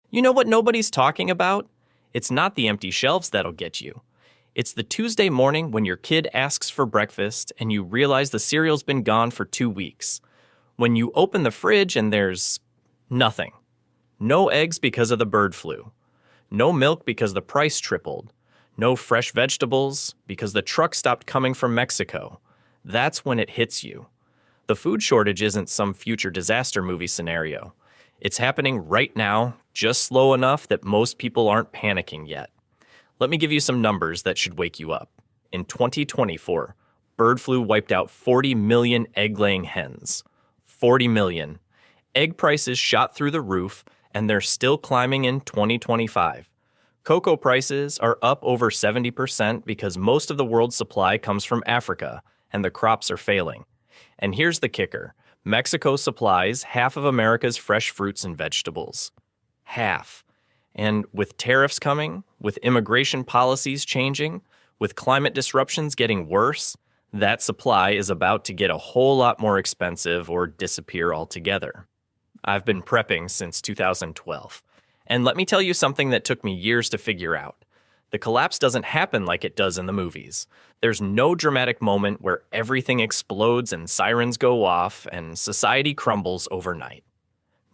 You know what nobody's talking about? It's not the empty shelves that'll get you. It's the Tuesday morning when your kid asks for breakfast and you realize the cereal's been gone for 2 weeks. When you open the fridge and there's nothing. No eggs because of the bird flu. No milk because the price tripled. No fresh vegetables because the truck stopped coming from Mexico. That's when it hits you. The food shortage isn't some future disaster movie scenario. It's happening right now, just slow enough that most people aren't panicking yet. Let me give you some numbers that should wake you up. In 2024, bird flu wiped out 40 million egg-laying hens. 40 million. Egg prices shot through the roof, and they're still climbing in 2025. Cocoa prices are up over 70% because most of the world's supply comes from Africa, and the crops are failing. And here's the kicker. Mexico supplies half of America's fresh fruits and vegetables. Half. And with tariffs coming, with immigration policies changing, with climate disruptions getting worse, that supply is about to get a whole lot more expensive or disappear altogether. I've been prepping since 2012. And let me tell you something that took me years to figure out. The collapse doesn't happen like it does in the movies. There's no dramatic moment where everything explodes and sirens go off and society crumbles overnight.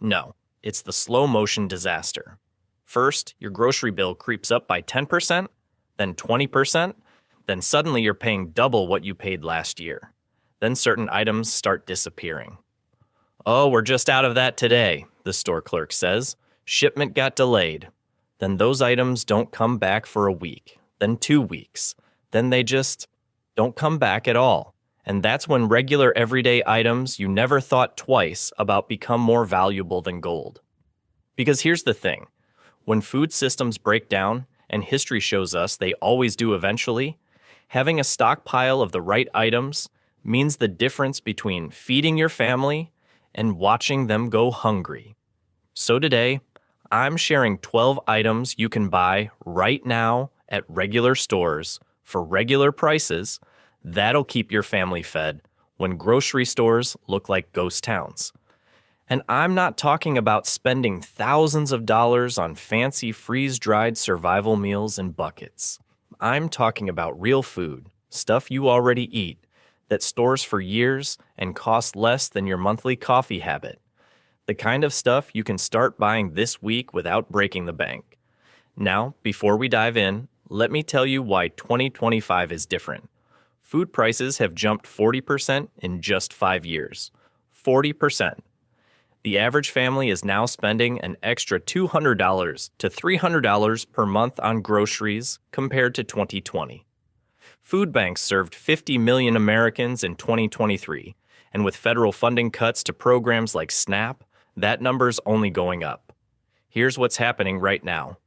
No, it's the slow-motion disaster. First, your grocery bill creeps up by 10%, then 20%, then suddenly you're paying double what you paid last year. Then certain items start disappearing. "Oh, we're just out of that today," the store clerk says. "Shipment got delayed." Then those items don't come back for a week, then 2 weeks. Then they just don't come back at all. And that's when regular everyday items you never thought twice about become more valuable than gold. Because here's the thing. When food systems break down, and history shows us they always do eventually, having a stockpile of the right items means the difference between feeding your family and watching them go hungry. So today, I'm sharing 12 items you can buy right now at regular stores for regular prices that'll keep your family fed when grocery stores look like ghost towns. And I'm not talking about spending thousands of dollars on fancy freeze-dried survival meals in buckets. I'm talking about real food, stuff you already eat, that stores for years and costs less than your monthly coffee habit. The kind of stuff you can start buying this week without breaking the bank. Now, before we dive in, let me tell you why 2025 is different. Food prices have jumped 40% in just 5 years. 40%. The average family is now spending an extra $200 to $300 per month on groceries compared to 2020. Food banks served 50 million Americans in 2023, and with federal funding cuts to programs like SNAP, that number's only going up. Here's what's happening right now.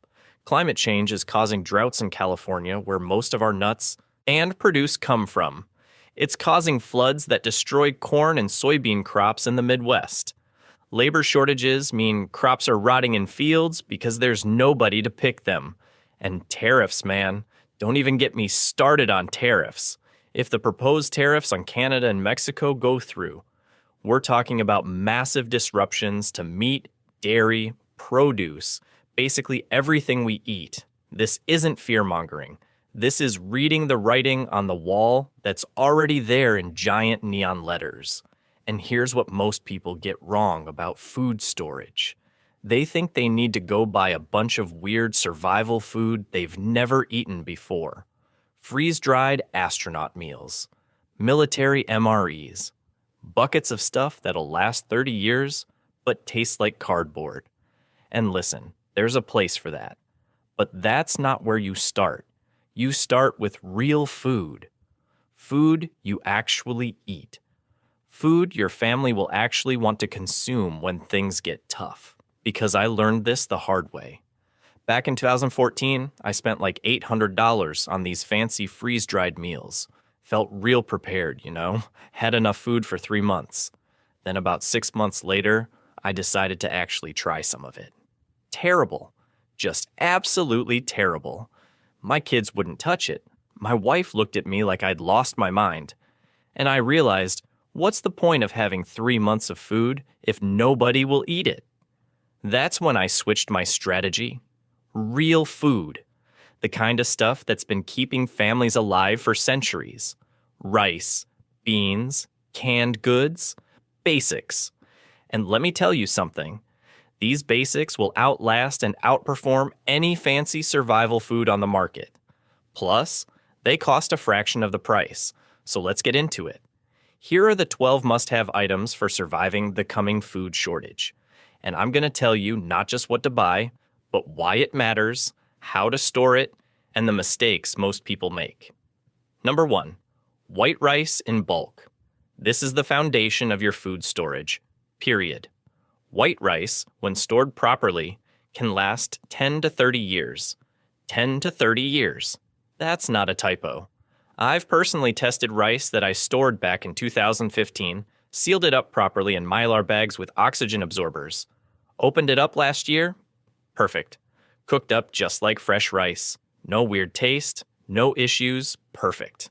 Climate change is causing droughts in California, where most of our nuts and produce come from. It's causing floods that destroy corn and soybean crops in the Midwest. Labor shortages mean crops are rotting in fields because there's nobody to pick them. And tariffs, man. Don't even get me started on tariffs. If the proposed tariffs on Canada and Mexico go through, we're talking about massive disruptions to meat, dairy, produce, basically everything we eat. This isn't fear-mongering. This is reading the writing on the wall that's already there in giant neon letters. And here's what most people get wrong about food storage. They think they need to go buy a bunch of weird survival food they've never eaten before. Freeze-dried astronaut meals, military MREs, buckets of stuff that'll last 30 years but taste like cardboard. And listen, there's a place for that. But that's not where you start. You start with real food. Food you actually eat. Food your family will actually want to consume when things get tough. Because I learned this the hard way. Back in 2014, I spent like $800 on these fancy freeze-dried meals. Felt real prepared, you know? Had enough food for 3 months. Then about 6 months later, I decided to actually try some of it. Terrible. Just absolutely terrible. My kids wouldn't touch it. My wife looked at me like I'd lost my mind. And I realized, what's the point of having 3 months of food if nobody will eat it? That's when I switched my strategy. Real food. The kind of stuff that's been keeping families alive for centuries. Rice, beans, canned goods, basics. And let me tell you something. These basics will outlast and outperform any fancy survival food on the market. Plus, they cost a fraction of the price, so let's get into it. Here are the 12 must-have items for surviving the coming food shortage. And I'm going to tell you not just what to buy, but why it matters, how to store it, and the mistakes most people make. Number 1, white rice in bulk. This is the foundation of your food storage, period. White rice, when stored properly, can last 10 to 30 years. 10 to 30 years. That's not a typo. I've personally tested rice that I stored back in 2015, sealed it up properly in Mylar bags with oxygen absorbers. Opened it up last year? Perfect. Cooked up just like fresh rice. No weird taste, no issues, perfect.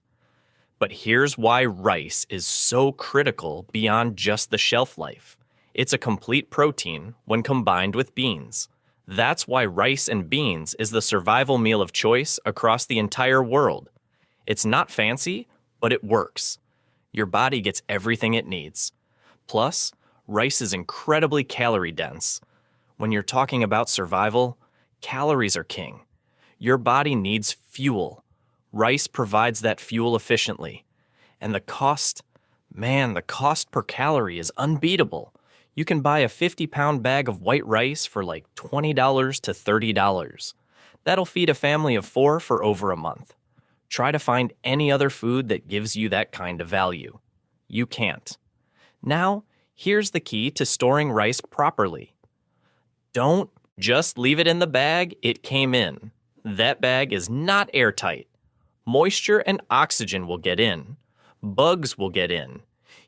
But here's why rice is so critical beyond just the shelf life. It's a complete protein when combined with beans. That's why rice and beans is the survival meal of choice across the entire world. It's not fancy, but it works. Your body gets everything it needs. Plus, rice is incredibly calorie dense. When you're talking about survival, calories are king. Your body needs fuel. Rice provides that fuel efficiently. And the cost per calorie is unbeatable. You can buy a 50-pound bag of white rice for like $20 to $30. That'll feed a family of 4 for over a month. Try to find any other food that gives you that kind of value. You can't. Now, here's the key to storing rice properly. Don't just leave it in the bag it came in. That bag is not airtight. Moisture and oxygen will get in. Bugs will get in.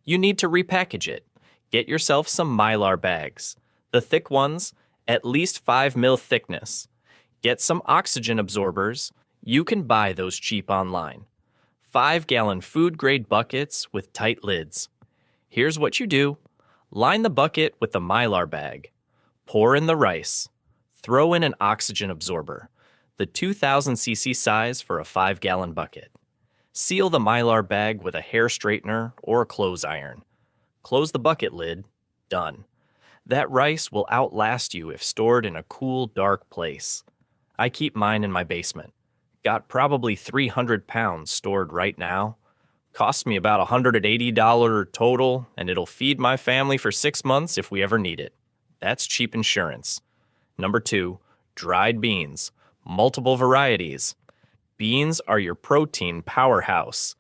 You need to repackage it. Get yourself some Mylar bags. The thick ones, at least 5 mil thickness. Get some oxygen absorbers. You can buy those cheap online. 5-gallon food-grade buckets with tight lids. Here's what you do. Line the bucket with the Mylar bag. Pour in the rice. Throw in an oxygen absorber, the 2,000 cc size for a 5-gallon bucket. Seal the Mylar bag with a hair straightener or a clothes iron. Close the bucket lid. Done. That rice will outlast you if stored in a cool, dark place. I keep mine in my basement. Got probably 300 pounds stored right now. Costs me about $180 total, and it'll feed my family for 6 months if we ever need it. That's cheap insurance. Number 2, dried beans. Multiple varieties. Beans are your protein powerhouse.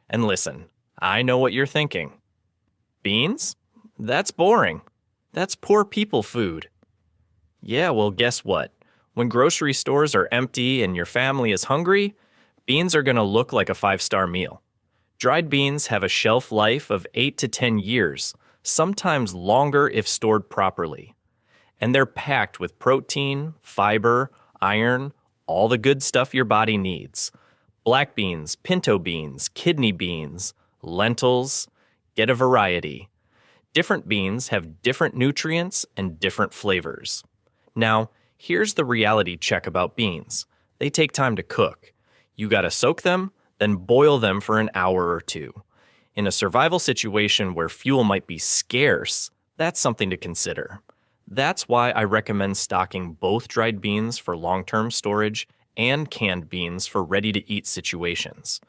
And listen, I know what you're thinking. Beans? That's boring. That's poor people food. Yeah, well, guess what? When grocery stores are empty and your family is hungry, beans are going to look like a 5-star meal. Dried beans have a shelf life of 8 to 10 years, sometimes longer if stored properly. And they're packed with protein, fiber, iron, all the good stuff your body needs. Black beans, pinto beans, kidney beans, lentils. Get a variety. Different beans have different nutrients and different flavors. Now, here's the reality check about beans. They take time to cook. You gotta soak them, then boil them for an hour or 2. In a survival situation where fuel might be scarce, that's something to consider. That's why I recommend stocking both dried beans for long-term storage and canned beans for ready-to-eat situations.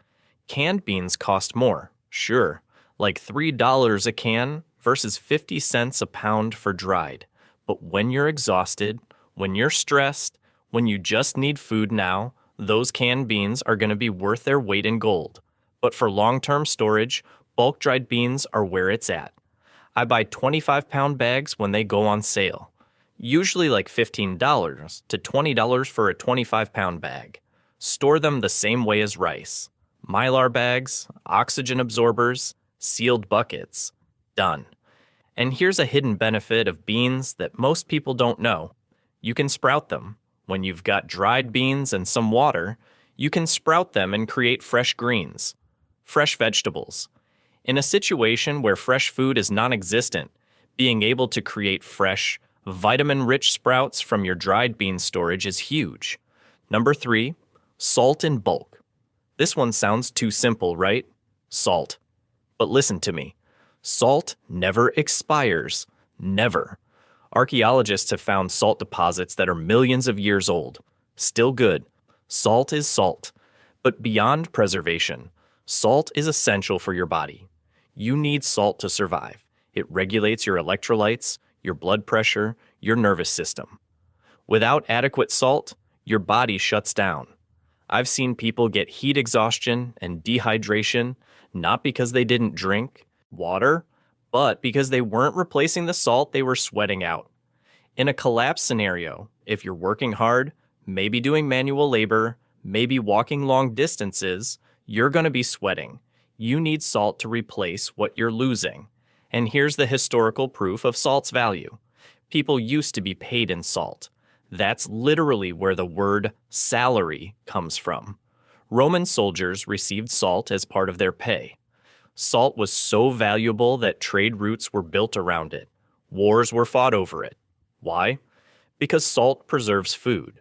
Canned beans cost more, sure, like $3 a can versus 50 cents a pound for dried. But when you're exhausted, when you're stressed, when you just need food now, those canned beans are going to be worth their weight in gold. But for long-term storage, bulk dried beans are where it's at. I buy 25-pound bags when they go on sale. Usually like $15 to $20 for a 25-pound bag. Store them the same way as rice. Mylar bags, oxygen absorbers, sealed buckets. Done. And here's a hidden benefit of beans that most people don't know. You can sprout them. When you've got dried beans and some water, you can sprout them and create fresh greens. Fresh vegetables. In a situation where fresh food is non-existent, being able to create fresh, Vitamin-rich sprouts from your dried bean storage is huge. Number 3, salt in bulk. This one sounds too simple, right? Salt. But listen to me. Salt never expires. Never. Archaeologists have found salt deposits that are millions of years old. Still good. Salt is salt. But beyond preservation, salt is essential for your body. You need salt to survive. It regulates your electrolytes, your blood pressure, your nervous system. Without adequate salt, your body shuts down. I've seen people get heat exhaustion and dehydration, not because they didn't drink water, but because they weren't replacing the salt they were sweating out. In a collapse scenario, if you're working hard, maybe doing manual labor, maybe walking long distances, you're going to be sweating. You need salt to replace what you're losing. And here's the historical proof of salt's value. People used to be paid in salt. That's literally where the word salary comes from. Roman soldiers received salt as part of their pay. Salt was so valuable that trade routes were built around it. Wars were fought over it. Why? Because salt preserves food.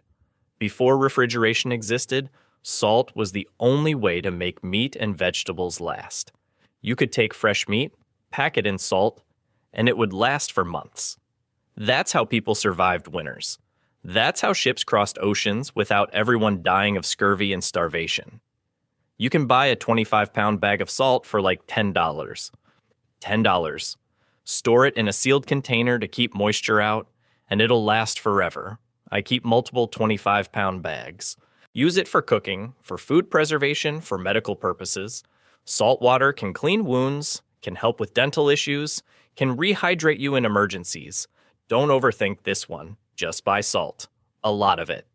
Before refrigeration existed, salt was the only way to make meat and vegetables last. You could take fresh meat, pack it in salt, and it would last for months. That's how people survived winters. That's how ships crossed oceans without everyone dying of scurvy and starvation. You can buy a 25-pound bag of salt for like $10. $10. Store it in a sealed container to keep moisture out, and it'll last forever. I keep multiple 25-pound bags. Use it for cooking, for food preservation, for medical purposes. Salt water can clean wounds, can help with dental issues, can rehydrate you in emergencies. Don't overthink this one. Just buy salt. A lot of it.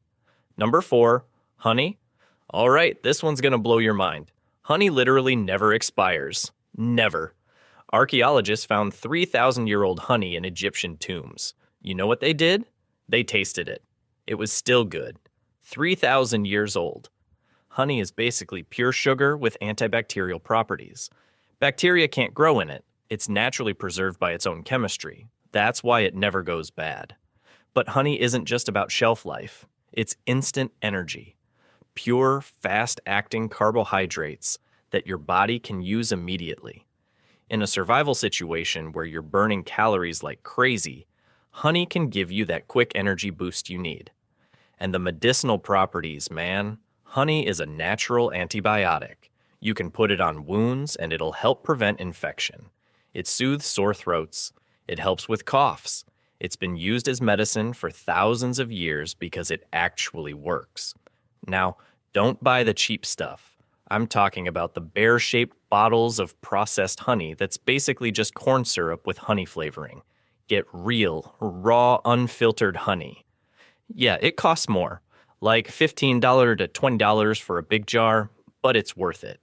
Number 4, honey. All right, this one's going to blow your mind. Honey literally never expires. Never. Archaeologists found 3,000-year-old honey in Egyptian tombs. You know what they did? They tasted it. It was still good. 3,000 years old. Honey is basically pure sugar with antibacterial properties. Bacteria can't grow in it. It's naturally preserved by its own chemistry. That's why it never goes bad. But honey isn't just about shelf life. It's instant energy. Pure, fast-acting carbohydrates that your body can use immediately. In a survival situation where you're burning calories like crazy, honey can give you that quick energy boost you need. And the medicinal properties, man. Honey is a natural antibiotic. You can put it on wounds and it'll help prevent infection. It soothes sore throats. It helps with coughs. It's been used as medicine for thousands of years because it actually works. Now, don't buy the cheap stuff. I'm talking about the bear-shaped bottles of processed honey that's basically just corn syrup with honey flavoring. Get real, raw, unfiltered honey. Yeah, it costs more, like $15 to $20 for a big jar, but it's worth it.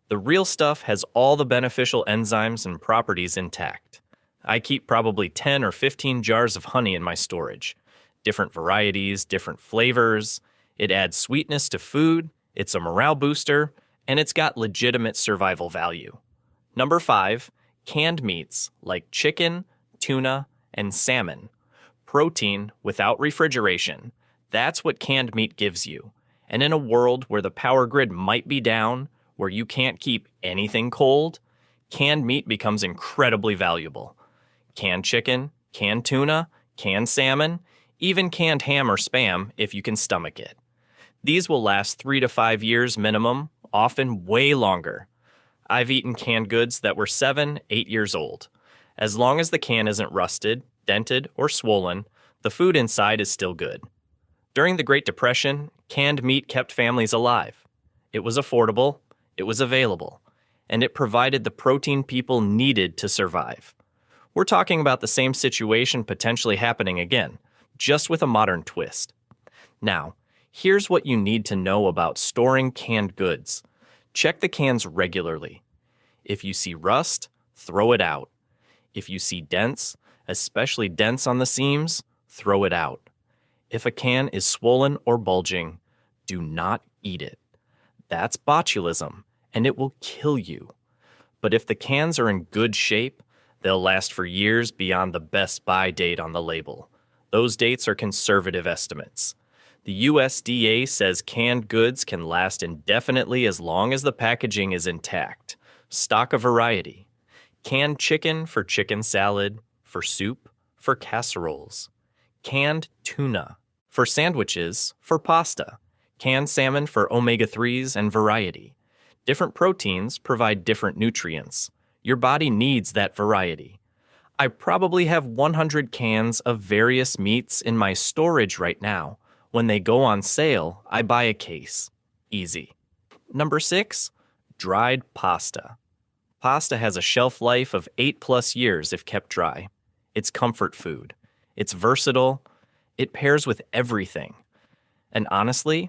The real stuff has all the beneficial enzymes and properties intact. I keep probably 10 or 15 jars of honey in my storage. Different varieties, different flavors. It adds sweetness to food, it's a morale booster, and it's got legitimate survival value. Number 5, canned meats like chicken, tuna, and salmon. Protein without refrigeration. That's what canned meat gives you. And in a world where the power grid might be down, where you can't keep anything cold, canned meat becomes incredibly valuable. Canned chicken, canned tuna, canned salmon, even canned ham or Spam if you can stomach it. These will last 3 to 5 years minimum, often way longer. I've eaten canned goods that were 7, 8 years old. As long as the can isn't rusted, dented, or swollen, the food inside is still good. During the Great Depression, canned meat kept families alive. It was affordable, it was available, and it provided the protein people needed to survive. We're talking about the same situation potentially happening again, just with a modern twist. Now, here's what you need to know about storing canned goods. Check the cans regularly. If you see rust, throw it out. If you see dents, especially dents on the seams, throw it out. If a can is swollen or bulging, do not eat it. That's botulism, and it will kill you. But if the cans are in good shape, they'll last for years beyond the best buy date on the label. Those dates are conservative estimates. The USDA says canned goods can last indefinitely as long as the packaging is intact. Stock a variety. Canned chicken for chicken salad, for soup, for casseroles. Canned tuna for sandwiches, for pasta. Canned salmon for omega-3s and variety. Different proteins provide different nutrients. Your body needs that variety. I probably have 100 cans of various meats in my storage right now. When they go on sale, I buy a case. Easy. Number 6, dried pasta. Pasta has a shelf life of 8+ years if kept dry. It's comfort food. It's versatile. It pairs with everything. And honestly,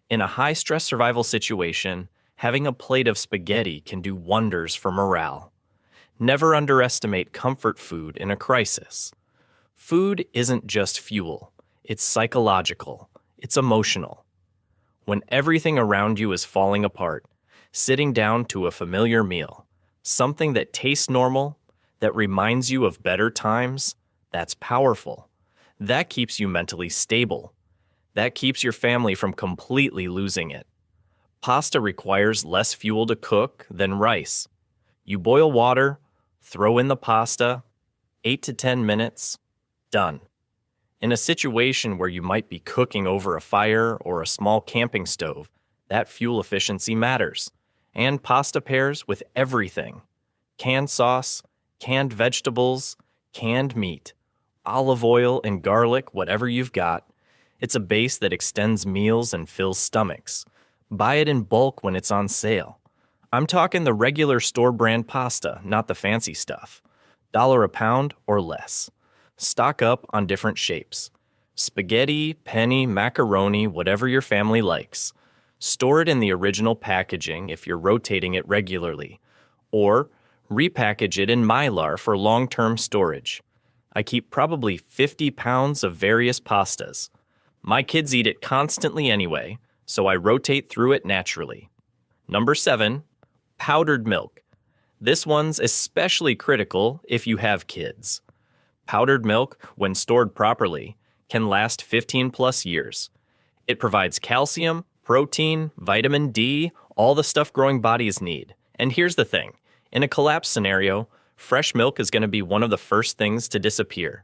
in a high-stress survival situation, having a plate of spaghetti can do wonders for morale. Never underestimate comfort food in a crisis. Food isn't just fuel. It's psychological. It's emotional. When everything around you is falling apart, sitting down to a familiar meal, something that tastes normal, that reminds you of better times, that's powerful. That keeps you mentally stable. That keeps your family from completely losing it. Pasta requires less fuel to cook than rice. You boil water, throw in the pasta, 8 to 10 minutes, done. In a situation where you might be cooking over a fire or a small camping stove, that fuel efficiency matters. And pasta pairs with everything. Canned sauce, canned vegetables, canned meat, olive oil and garlic, whatever you've got. It's a base that extends meals and fills stomachs. Buy it in bulk when it's on sale. I'm talking the regular store brand pasta, not the fancy stuff. $1 a pound or less. Stock up on different shapes. Spaghetti, penne, macaroni, whatever your family likes. Store it in the original packaging if you're rotating it regularly. Or repackage it in Mylar for long-term storage. I keep probably 50 pounds of various pastas. My kids eat it constantly anyway, so I rotate through it naturally. Number 7, powdered milk. This one's especially critical if you have kids. Powdered milk, when stored properly, can last 15+ years. It provides calcium, protein, vitamin D, all the stuff growing bodies need. And here's the thing. In a collapse scenario, fresh milk is going to be one of the first things to disappear.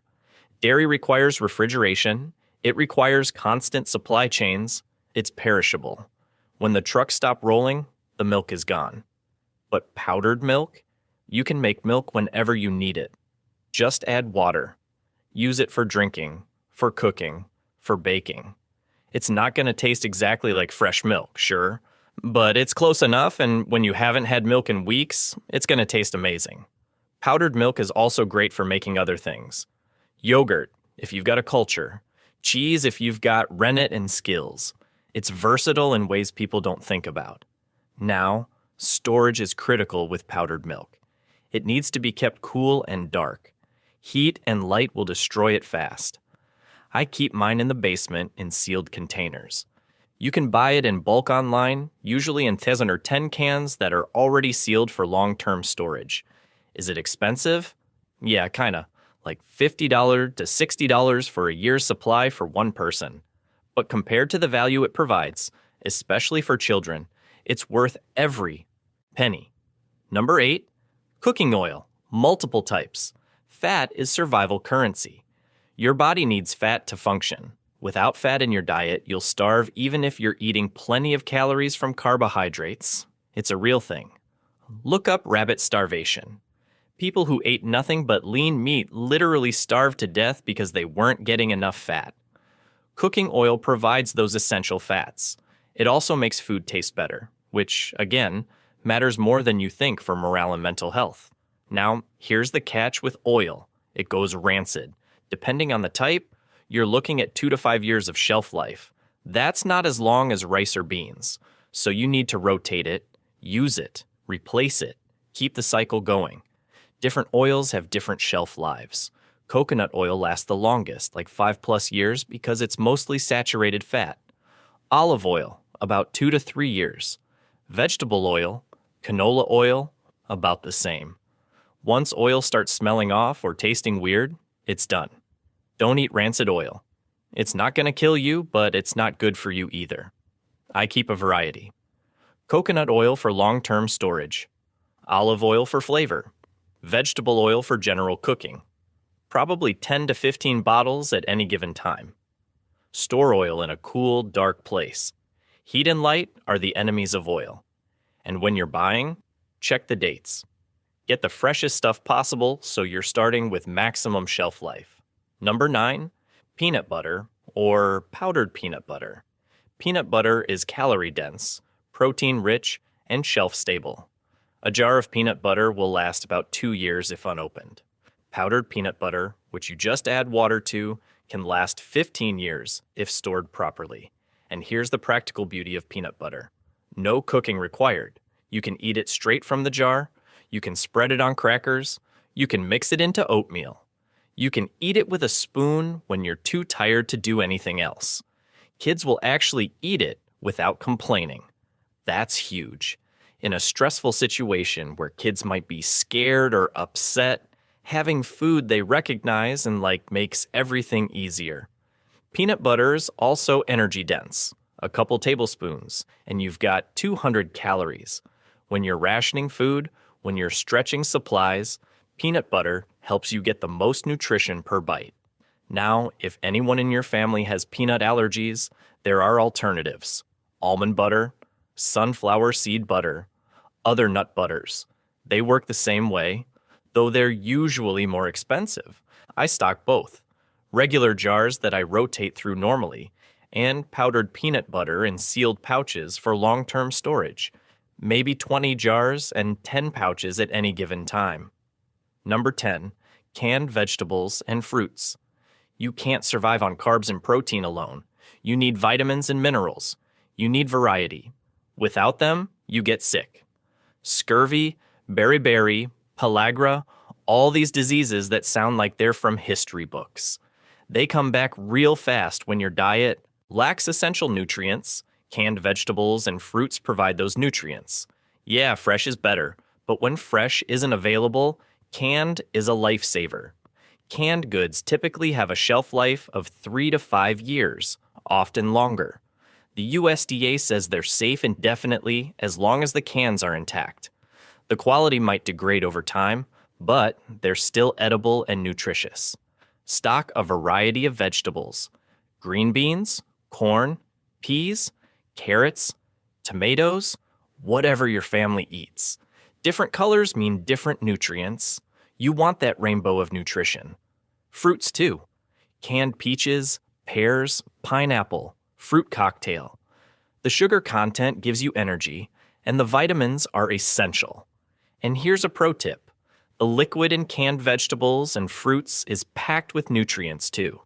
Dairy requires refrigeration. It requires constant supply chains. It's perishable. When the trucks stop rolling, the milk is gone. But powdered milk? You can make milk whenever you need it. Just add water. Use it for drinking, for cooking, for baking. It's not going to taste exactly like fresh milk, sure, but it's close enough, and when you haven't had milk in weeks, it's going to taste amazing. Powdered milk is also great for making other things. Yogurt, if you've got a culture. Cheese, if you've got rennet and skills. It's versatile in ways people don't think about. Now, storage is critical with powdered milk. It needs to be kept cool and dark. Heat and light will destroy it fast. I keep mine in the basement in sealed containers. You can buy it in bulk online, usually in 10 or 10 cans that are already sealed for long-term storage. Is it expensive? Yeah, kinda. Like $50 to $60 for a year's supply for one person. But compared to the value it provides, especially for children, it's worth every penny. Number 8, cooking oil, multiple types. Fat is survival currency. Your body needs fat to function. Without fat in your diet, you'll starve even if you're eating plenty of calories from carbohydrates. It's a real thing. Look up rabbit starvation. People who ate nothing but lean meat literally starved to death because they weren't getting enough fat. Cooking oil provides those essential fats. It also makes food taste better, which, again, matters more than you think for morale and mental health. Now, here's the catch with oil. It goes rancid. Depending on the type, you're looking at 2 to 5 years of shelf life. That's not as long as rice or beans. So you need to rotate it, use it, replace it, keep the cycle going. Different oils have different shelf lives. Coconut oil lasts the longest, like 5+ years, because it's mostly saturated fat. Olive oil, about 2 to 3 years. Vegetable oil, canola oil, about the same. Once oil starts smelling off or tasting weird, it's done. Don't eat rancid oil. It's not going to kill you, but it's not good for you either. I keep a variety. Coconut oil for long-term storage. Olive oil for flavor. Vegetable oil for general cooking. Probably 10 to 15 bottles at any given time. Store oil in a cool, dark place. Heat and light are the enemies of oil. And when you're buying, check the dates. Get the freshest stuff possible so you're starting with maximum shelf life. Number 9, peanut butter or powdered peanut butter. Peanut butter is calorie-dense, protein-rich, and shelf-stable. A jar of peanut butter will last about 2 years if unopened. Powdered peanut butter, which you just add water to, can last 15 years if stored properly. And here's the practical beauty of peanut butter. No cooking required. You can eat it straight from the jar. You can spread it on crackers. You can mix it into oatmeal. You can eat it with a spoon when you're too tired to do anything else. Kids will actually eat it without complaining. That's huge. In a stressful situation where kids might be scared or upset, having food they recognize and like makes everything easier. Peanut butter is also energy dense, a couple tablespoons, and you've got 200 calories. When you're rationing food, when you're stretching supplies, peanut butter helps you get the most nutrition per bite. Now, if anyone in your family has peanut allergies, there are alternatives. Almond butter, sunflower seed butter, other nut butters. They work the same way, though they're usually more expensive. I stock both. Regular jars that I rotate through normally, and powdered peanut butter in sealed pouches for long-term storage. Maybe 20 jars and 10 pouches at any given time. Number 10, canned vegetables and fruits. You can't survive on carbs and protein alone. You need vitamins and minerals. You need variety. Without them, you get sick. Scurvy, beriberi, pellagra, all these diseases that sound like they're from history books. They come back real fast when your diet lacks essential nutrients. Canned vegetables and fruits provide those nutrients. Yeah, fresh is better, but when fresh isn't available, canned is a lifesaver. Canned goods typically have a shelf life of 3 to 5 years, often longer. The USDA says they're safe indefinitely as long as the cans are intact. The quality might degrade over time, but they're still edible and nutritious. Stock a variety of vegetables: green beans, corn, peas, carrots, tomatoes, whatever your family eats. Different colors mean different nutrients. You want that rainbow of nutrition. Fruits too. Canned peaches, pears, pineapple, fruit cocktail. The sugar content gives you energy, and the vitamins are essential. And here's a pro tip. The liquid in canned vegetables and fruits is packed with nutrients too.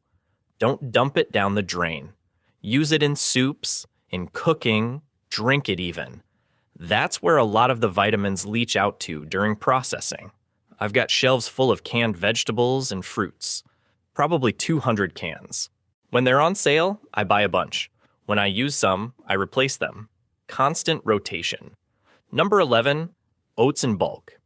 Don't dump it down the drain. Use it in soups, in cooking, drink it even. That's where a lot of the vitamins leach out to during processing. I've got shelves full of canned vegetables and fruits. Probably 200 cans. When they're on sale, I buy a bunch. When I use some, I replace them. Constant rotation. Number 11, oats in bulk.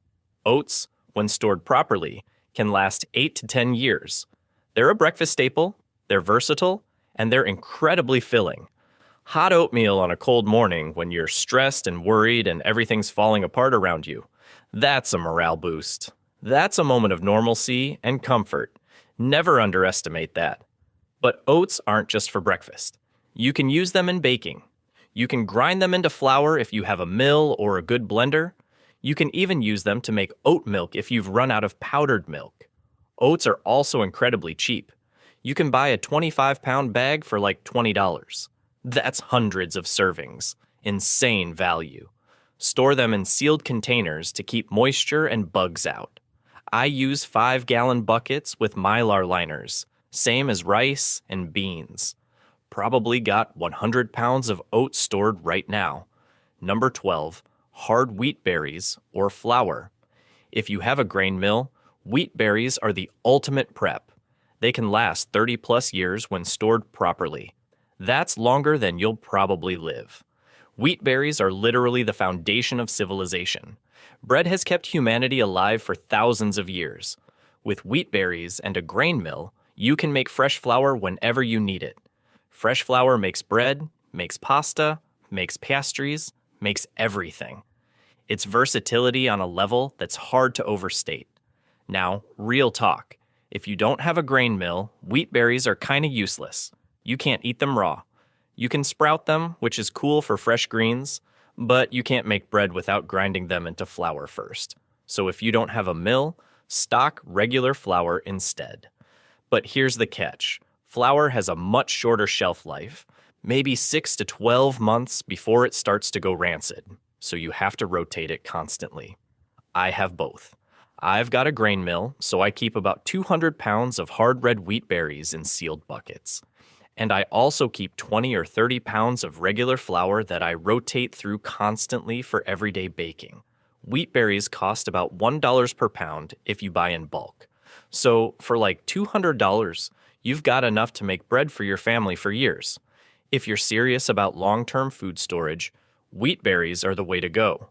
Oats, when stored properly, can last 8 to 10 years. They're a breakfast staple, they're versatile, and they're incredibly filling. Hot oatmeal on a cold morning when you're stressed and worried and everything's falling apart around you. That's a morale boost. That's a moment of normalcy and comfort. Never underestimate that. But oats aren't just for breakfast. You can use them in baking. You can grind them into flour if you have a mill or a good blender. You can even use them to make oat milk if you've run out of powdered milk. Oats are also incredibly cheap. You can buy a 25-pound bag for like $20. That's hundreds of servings. Insane value. Store them in sealed containers to keep moisture and bugs out. I use 5-gallon buckets with Mylar liners, same as rice and beans. Probably got 100 pounds of oats stored right now. Number 12, hard wheat berries or flour. If you have a grain mill, wheat berries are the ultimate prep. They can last 30 plus years when stored properly. That's longer than you'll probably live. Wheat berries are literally the foundation of civilization. Bread has kept humanity alive for thousands of years. With wheat berries and a grain mill, You can make fresh flour whenever you need it. Fresh flour makes bread, makes pasta, makes pastries, makes everything. It's versatility on a level that's hard to overstate. Now, real talk. If you don't have a grain mill, wheat berries are kinda useless. You can't eat them raw. You can sprout them, which is cool for fresh greens, but you can't make bread without grinding them into flour first. So if you don't have a mill, stock regular flour instead. But here's the catch. Flour has a much shorter shelf life, maybe 6 to 12 months before it starts to go rancid, so you have to rotate it constantly. I have both. I've got a grain mill, so I keep about 200 pounds of hard red wheat berries in sealed buckets. And I also keep 20 or 30 pounds of regular flour that I rotate through constantly for everyday baking. Wheat berries cost about $1 per pound if you buy in bulk. So for like $200, you've got enough to make bread for your family for years. If you're serious about long-term food storage, wheat berries are the way to go.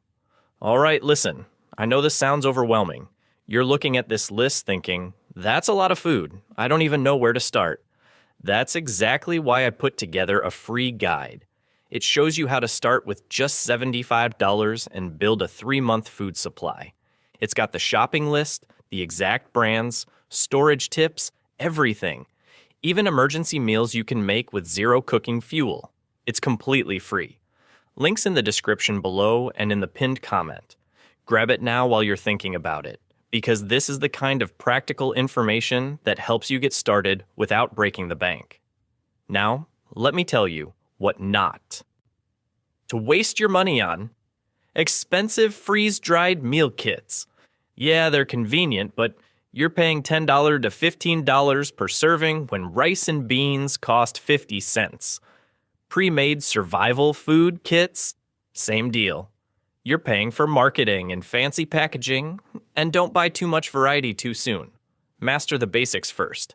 All right, listen, I know this sounds overwhelming. You're looking at this list thinking, that's a lot of food. I don't even know where to start. That's exactly why I put together a free guide. It shows you how to start with just $75 and build a 3-month food supply. It's got the shopping list, the exact brands, storage tips, everything. Even emergency meals you can make with zero cooking fuel. It's completely free. Links in the description below and in the pinned comment. Grab it now while you're thinking about it, because this is the kind of practical information that helps you get started without breaking the bank. Now, let me tell you what not to waste your money on. Expensive freeze-dried meal kits. Yeah, they're convenient, but you're paying $10 to $15 per serving when rice and beans cost 50 cents. Pre-made survival food kits? Same deal. You're paying for marketing and fancy packaging, and don't buy too much variety too soon. Master the basics first.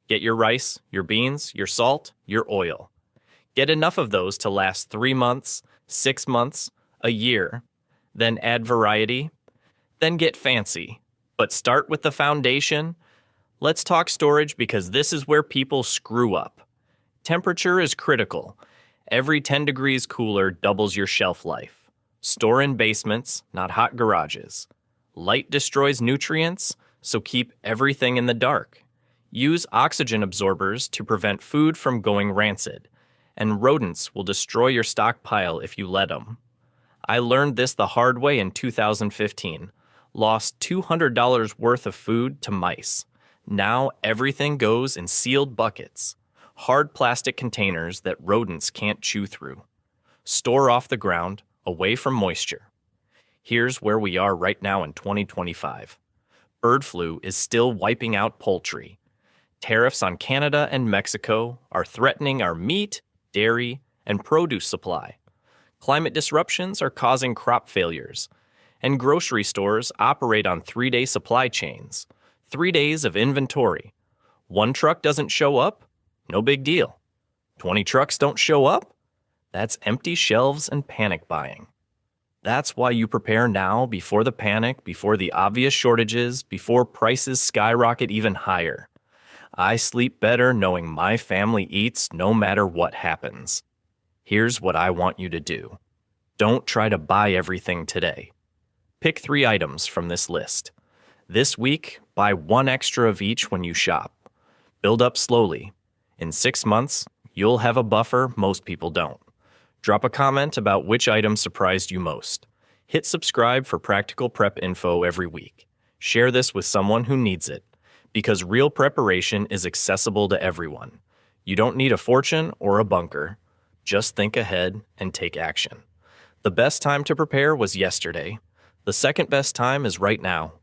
Get your rice, your beans, your salt, your oil. Get enough of those to last 3 months, 6 months, a year. Then add variety. Then get fancy. But start with the foundation. Let's talk storage because this is where people screw up. Temperature is critical. Every 10 degrees cooler doubles your shelf life. Store in basements, not hot garages. Light destroys nutrients, so keep everything in the dark. Use oxygen absorbers to prevent food from going rancid, and rodents will destroy your stockpile if you let them. I learned this the hard way in 2015. Lost $200 worth of food to mice. Now everything goes in sealed buckets, hard plastic containers that rodents can't chew through. Store off the ground, away from moisture. Here's where we are right now in 2025. Bird flu is still wiping out poultry. Tariffs on Canada and Mexico are threatening our meat, dairy, and produce supply. Climate disruptions are causing crop failures. And grocery stores operate on 3-day supply chains. 3 days of inventory. 1 truck doesn't show up? No big deal. 20 trucks don't show up? That's empty shelves and panic buying. That's why you prepare now before the panic, before the obvious shortages, before prices skyrocket even higher. I sleep better knowing my family eats no matter what happens. Here's what I want you to do. Don't try to buy everything today. Pick 3 items from this list. This week, buy 1 extra of each when you shop. Build up slowly. In 6 months, you'll have a buffer most people don't. Drop a comment about which item surprised you most. Hit subscribe for practical prep info every week. Share this with someone who needs it, because real preparation is accessible to everyone. You don't need a fortune or a bunker. Just think ahead and take action. The best time to prepare was yesterday. The second best time is right now.